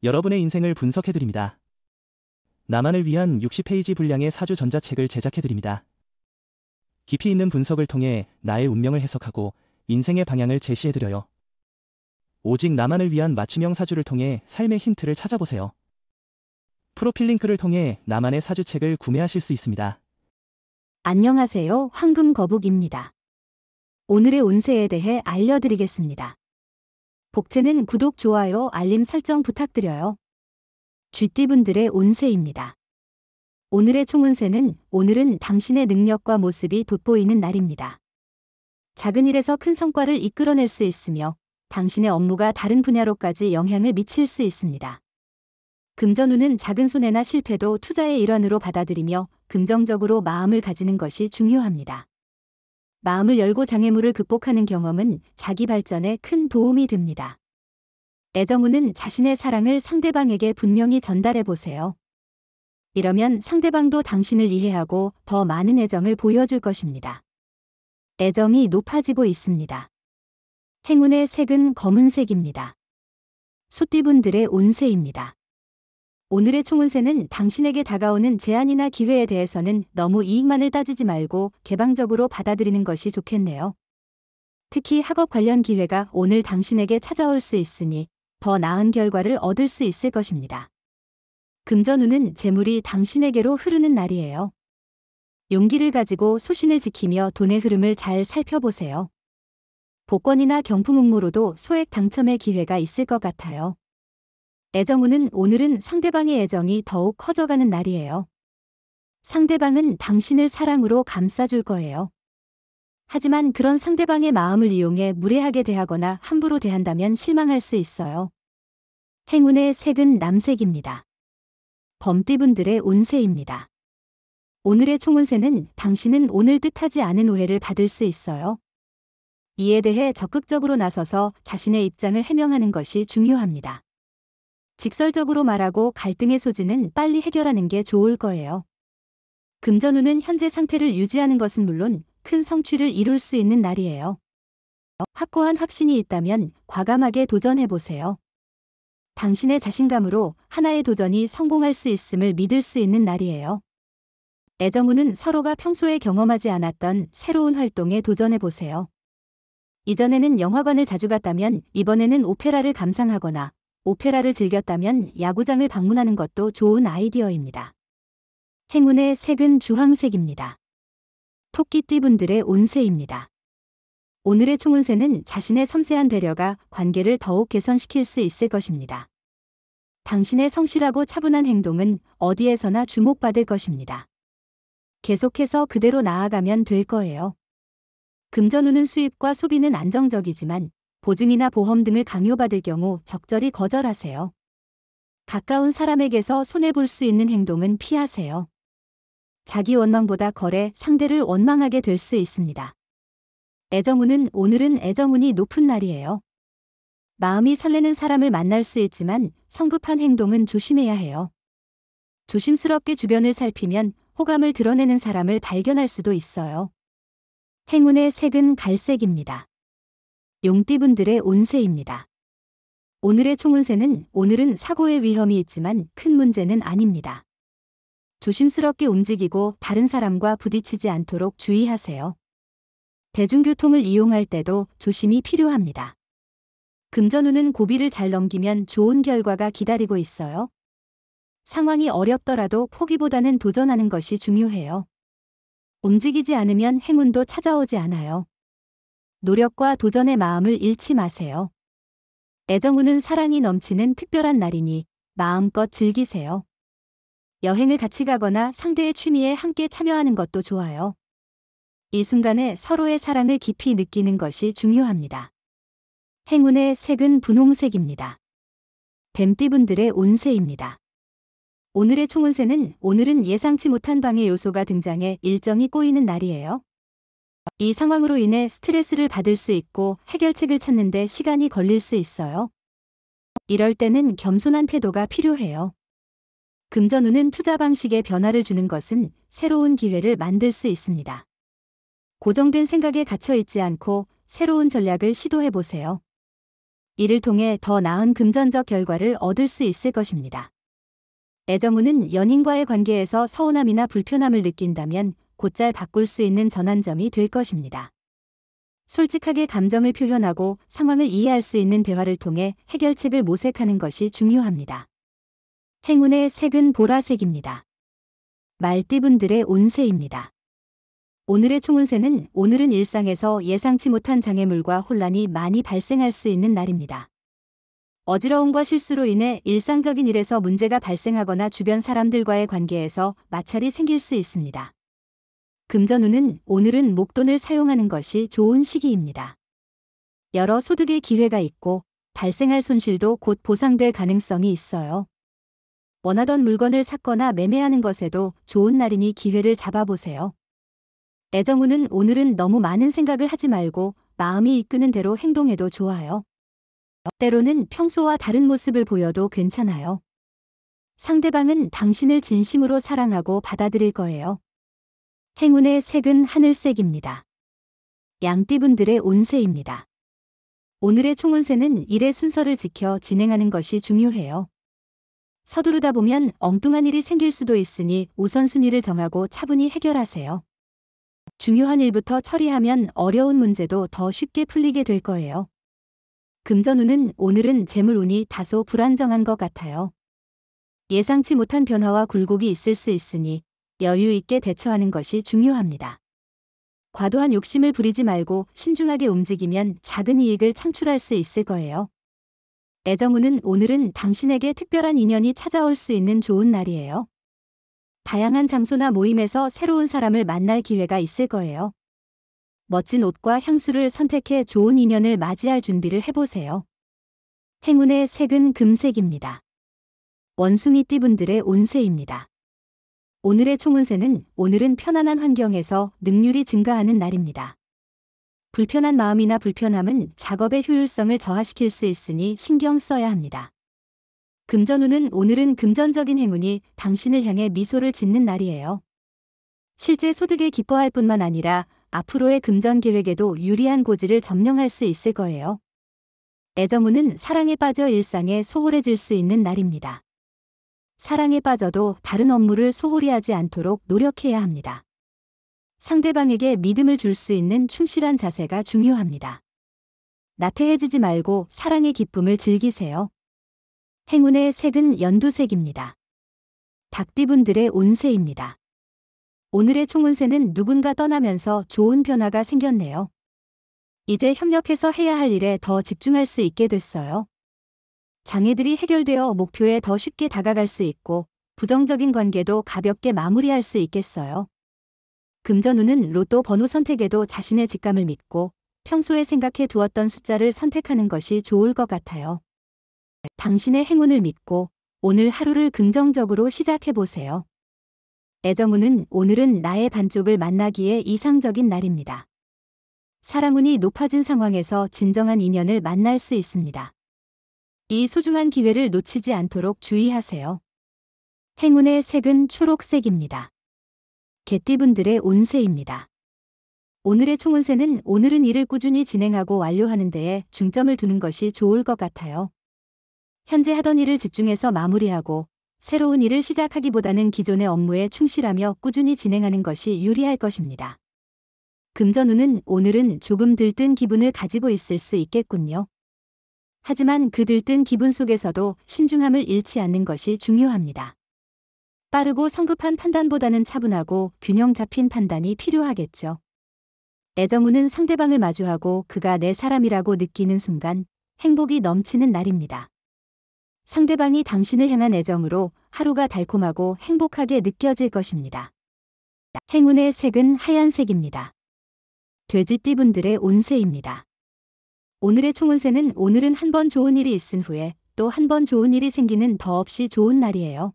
여러분의 인생을 분석해드립니다. 나만을 위한 60페이지 분량의 사주 전자책을 제작해드립니다. 깊이 있는 분석을 통해 나의 운명을 해석하고 인생의 방향을 제시해드려요. 오직 나만을 위한 맞춤형 사주를 통해 삶의 힌트를 찾아보세요. 프로필 링크를 통해 나만의 사주책을 구매하실 수 있습니다. 안녕하세요. 황금거북입니다. 오늘의 운세에 대해 알려드리겠습니다. 복채는 구독, 좋아요, 알림 설정 부탁드려요. 쥐띠분들의 운세입니다. 오늘의 총운세는 오늘은 당신의 능력과 모습이 돋보이는 날입니다. 작은 일에서 큰 성과를 이끌어낼 수 있으며 당신의 업무가 다른 분야로까지 영향을 미칠 수 있습니다. 금전운은 작은 손해나 실패도 투자의 일환으로 받아들이며 긍정적으로 마음을 가지는 것이 중요합니다. 마음을 열고 장애물을 극복하는 경험은 자기 발전에 큰 도움이 됩니다. 애정운은 자신의 사랑을 상대방에게 분명히 전달해 보세요. 이러면 상대방도 당신을 이해하고 더 많은 애정을 보여줄 것입니다. 애정이 높아지고 있습니다. 행운의 색은 검은색입니다. 소띠분들의 운세입니다. 오늘의 총운세는 당신에게 다가오는 제안이나 기회에 대해서는 너무 이익만을 따지지 말고 개방적으로 받아들이는 것이 좋겠네요. 특히 학업 관련 기회가 오늘 당신에게 찾아올 수 있으니 더 나은 결과를 얻을 수 있을 것입니다. 금전운은 재물이 당신에게로 흐르는 날이에요. 용기를 가지고 소신을 지키며 돈의 흐름을 잘 살펴보세요. 복권이나 경품 응모로도 소액 당첨의 기회가 있을 것 같아요. 애정운은 오늘은 상대방의 애정이 더욱 커져가는 날이에요. 상대방은 당신을 사랑으로 감싸줄 거예요. 하지만 그런 상대방의 마음을 이용해 무례하게 대하거나 함부로 대한다면 실망할 수 있어요. 행운의 색은 남색입니다. 범띠분들의 운세입니다. 오늘의 총운세는 당신은 오늘 뜻하지 않은 오해를 받을 수 있어요. 이에 대해 적극적으로 나서서 자신의 입장을 해명하는 것이 중요합니다. 직설적으로 말하고 갈등의 소지는 빨리 해결하는 게 좋을 거예요. 금전운은 현재 상태를 유지하는 것은 물론 큰 성취를 이룰 수 있는 날이에요. 확고한 확신이 있다면 과감하게 도전해보세요. 당신의 자신감으로 하나의 도전이 성공할 수 있음을 믿을 수 있는 날이에요. 애정운은 서로가 평소에 경험하지 않았던 새로운 활동에 도전해보세요. 이전에는 영화관을 자주 갔다면 이번에는 오페라를 감상하거나 오페라를 즐겼다면 야구장을 방문하는 것도 좋은 아이디어입니다. 행운의 색은 주황색입니다. 토끼띠분들의 운세입니다. 오늘의 총운세는 자신의 섬세한 배려가 관계를 더욱 개선시킬 수 있을 것입니다. 당신의 성실하고 차분한 행동은 어디에서나 주목받을 것입니다. 계속해서 그대로 나아가면 될 거예요. 금전운은 수입과 소비는 안정적이지만 보증이나 보험 등을 강요받을 경우 적절히 거절하세요. 가까운 사람에게서 손해볼 수 있는 행동은 피하세요. 자기 원망보다 거래, 상대를 원망하게 될 수 있습니다. 애정운은 오늘은 애정운이 높은 날이에요. 마음이 설레는 사람을 만날 수 있지만 성급한 행동은 조심해야 해요. 조심스럽게 주변을 살피면 호감을 드러내는 사람을 발견할 수도 있어요. 행운의 색은 갈색입니다. 용띠분들의 운세입니다. 오늘의 총운세는 오늘은 사고의 위험이 있지만 큰 문제는 아닙니다. 조심스럽게 움직이고 다른 사람과 부딪히지 않도록 주의하세요. 대중교통을 이용할 때도 조심이 필요합니다. 금전운은 고비를 잘 넘기면 좋은 결과가 기다리고 있어요. 상황이 어렵더라도 포기보다는 도전하는 것이 중요해요. 움직이지 않으면 행운도 찾아오지 않아요. 노력과 도전의 마음을 잃지 마세요. 애정운은 사랑이 넘치는 특별한 날이니 마음껏 즐기세요. 여행을 같이 가거나 상대의 취미에 함께 참여하는 것도 좋아요. 이 순간에 서로의 사랑을 깊이 느끼는 것이 중요합니다. 행운의 색은 분홍색입니다. 뱀띠분들의 운세입니다. 오늘의 총운세는 오늘은 예상치 못한 방해 요소가 등장해 일정이 꼬이는 날이에요. 이 상황으로 인해 스트레스를 받을 수 있고 해결책을 찾는데 시간이 걸릴 수 있어요. 이럴 때는 겸손한 태도가 필요해요. 금전운은 투자 방식에 변화를 주는 것은 새로운 기회를 만들 수 있습니다. 고정된 생각에 갇혀 있지 않고 새로운 전략을 시도해 보세요. 이를 통해 더 나은 금전적 결과를 얻을 수 있을 것입니다. 애정운은 연인과의 관계에서 서운함이나 불편함을 느낀다면 곧잘 바꿀 수 있는 전환점이 될 것입니다. 솔직하게 감정을 표현하고 상황을 이해할 수 있는 대화를 통해 해결책을 모색하는 것이 중요합니다. 행운의 색은 보라색입니다. 말띠분들의 운세입니다. 오늘의 총운세는 오늘은 일상에서 예상치 못한 장애물과 혼란이 많이 발생할 수 있는 날입니다. 어지러움과 실수로 인해 일상적인 일에서 문제가 발생하거나 주변 사람들과의 관계에서 마찰이 생길 수 있습니다. 금전운은 오늘은 목돈을 사용하는 것이 좋은 시기입니다. 여러 소득의 기회가 있고 발생할 손실도 곧 보상될 가능성이 있어요. 원하던 물건을 샀거나 매매하는 것에도 좋은 날이니 기회를 잡아보세요. 애정운은 오늘은 너무 많은 생각을 하지 말고 마음이 이끄는 대로 행동해도 좋아요. 때로는 평소와 다른 모습을 보여도 괜찮아요. 상대방은 당신을 진심으로 사랑하고 받아들일 거예요. 행운의 색은 하늘색입니다. 양띠분들의 운세입니다. 오늘의 총운세는 일의 순서를 지켜 진행하는 것이 중요해요. 서두르다 보면 엉뚱한 일이 생길 수도 있으니 우선순위를 정하고 차분히 해결하세요. 중요한 일부터 처리하면 어려운 문제도 더 쉽게 풀리게 될 거예요. 금전운은 오늘은 재물운이 다소 불안정한 것 같아요. 예상치 못한 변화와 굴곡이 있을 수 있으니 여유 있게 대처하는 것이 중요합니다. 과도한 욕심을 부리지 말고 신중하게 움직이면 작은 이익을 창출할 수 있을 거예요. 애정운은 오늘은 당신에게 특별한 인연이 찾아올 수 있는 좋은 날이에요. 다양한 장소나 모임에서 새로운 사람을 만날 기회가 있을 거예요. 멋진 옷과 향수를 선택해 좋은 인연을 맞이할 준비를 해보세요. 행운의 색은 금색입니다. 원숭이띠분들의 운세입니다. 오늘의 총운세는 오늘은 편안한 환경에서 능률이 증가하는 날입니다. 불편한 마음이나 불편함은 작업의 효율성을 저하시킬 수 있으니 신경 써야 합니다. 금전운은 오늘은 금전적인 행운이 당신을 향해 미소를 짓는 날이에요. 실제 소득에 기뻐할 뿐만 아니라 앞으로의 금전 계획에도 유리한 고지를 점령할 수 있을 거예요. 애정운은 사랑에 빠져 일상에 소홀해질 수 있는 날입니다. 사랑에 빠져도 다른 업무를 소홀히 하지 않도록 노력해야 합니다. 상대방에게 믿음을 줄 수 있는 충실한 자세가 중요합니다. 나태해지지 말고 사랑의 기쁨을 즐기세요. 행운의 색은 연두색입니다. 닭띠분들의 운세입니다. 오늘의 총운세는 누군가 떠나면서 좋은 변화가 생겼네요. 이제 협력해서 해야 할 일에 더 집중할 수 있게 됐어요. 장애들이 해결되어 목표에 더 쉽게 다가갈 수 있고 부정적인 관계도 가볍게 마무리할 수 있겠어요. 금전운은 로또 번호 선택에도 자신의 직감을 믿고 평소에 생각해 두었던 숫자를 선택하는 것이 좋을 것 같아요. 당신의 행운을 믿고 오늘 하루를 긍정적으로 시작해보세요. 애정운은 오늘은 나의 반쪽을 만나기에 이상적인 날입니다. 사랑운이 높아진 상황에서 진정한 인연을 만날 수 있습니다. 이 소중한 기회를 놓치지 않도록 주의하세요. 행운의 색은 초록색입니다. 개띠분들의 운세입니다. 오늘의 총운세는 오늘은 일을 꾸준히 진행하고 완료하는 데에 중점을 두는 것이 좋을 것 같아요. 현재 하던 일을 집중해서 마무리하고 새로운 일을 시작하기보다는 기존의 업무에 충실하며 꾸준히 진행하는 것이 유리할 것입니다. 금전운은 오늘은 조금 들뜬 기분을 가지고 있을 수 있겠군요. 하지만 그 들뜬 기분 속에서도 신중함을 잃지 않는 것이 중요합니다. 빠르고 성급한 판단보다는 차분하고 균형 잡힌 판단이 필요하겠죠. 애정운은 상대방을 마주하고 그가 내 사람이라고 느끼는 순간 행복이 넘치는 날입니다. 상대방이 당신을 향한 애정으로 하루가 달콤하고 행복하게 느껴질 것입니다. 행운의 색은 하얀색입니다. 돼지띠분들의 운세입니다. 오늘의 총운세는 오늘은 한 번 좋은 일이 있은 후에 또 한 번 좋은 일이 생기는 더없이 좋은 날이에요.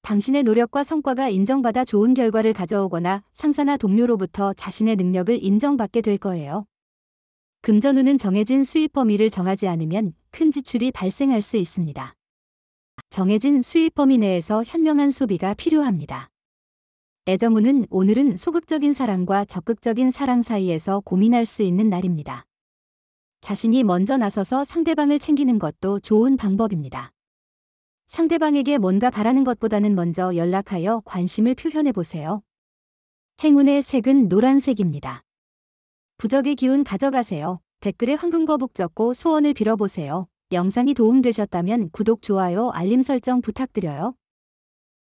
당신의 노력과 성과가 인정받아 좋은 결과를 가져오거나 상사나 동료로부터 자신의 능력을 인정받게 될 거예요. 금전운은 정해진 수입 범위를 정하지 않으면 큰 지출이 발생할 수 있습니다. 정해진 수입 범위 내에서 현명한 소비가 필요합니다. 애정운은 오늘은 소극적인 사랑과 적극적인 사랑 사이에서 고민할 수 있는 날입니다. 자신이 먼저 나서서 상대방을 챙기는 것도 좋은 방법입니다. 상대방에게 뭔가 바라는 것보다는 먼저 연락하여 관심을 표현해 보세요. 행운의 색은 노란색입니다. 부적의 기운 가져가세요. 댓글에 황금거북 적고 소원을 빌어보세요. 영상이 도움되셨다면 구독, 좋아요, 알림 설정 부탁드려요.